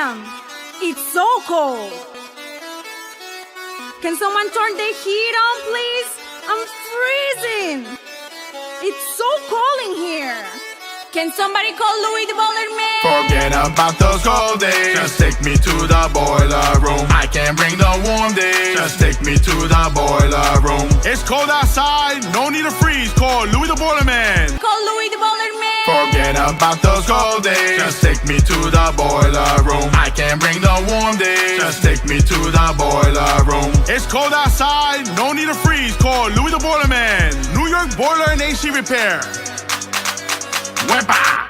Damn! It's so cold! Can someone turn the heat on, please? I'm freezing! It's so cold in here! Can somebody call Louie the Boiler Man? Forget about those cold days. Just take me to the boiler room. I can't bring the warm days. Just take me to the boiler room. It's cold outside, no need to freeze. Call Louie the Boiler Man. Call Louie the Boiler Man! Forget about those cold days. Just take me to the boiler room. I can't bring the warm days. Just take me to the boiler room. It's cold outside, no need to freeze. Call Louie the Boiler Man. New York Boiler and AC Repair. Wepa!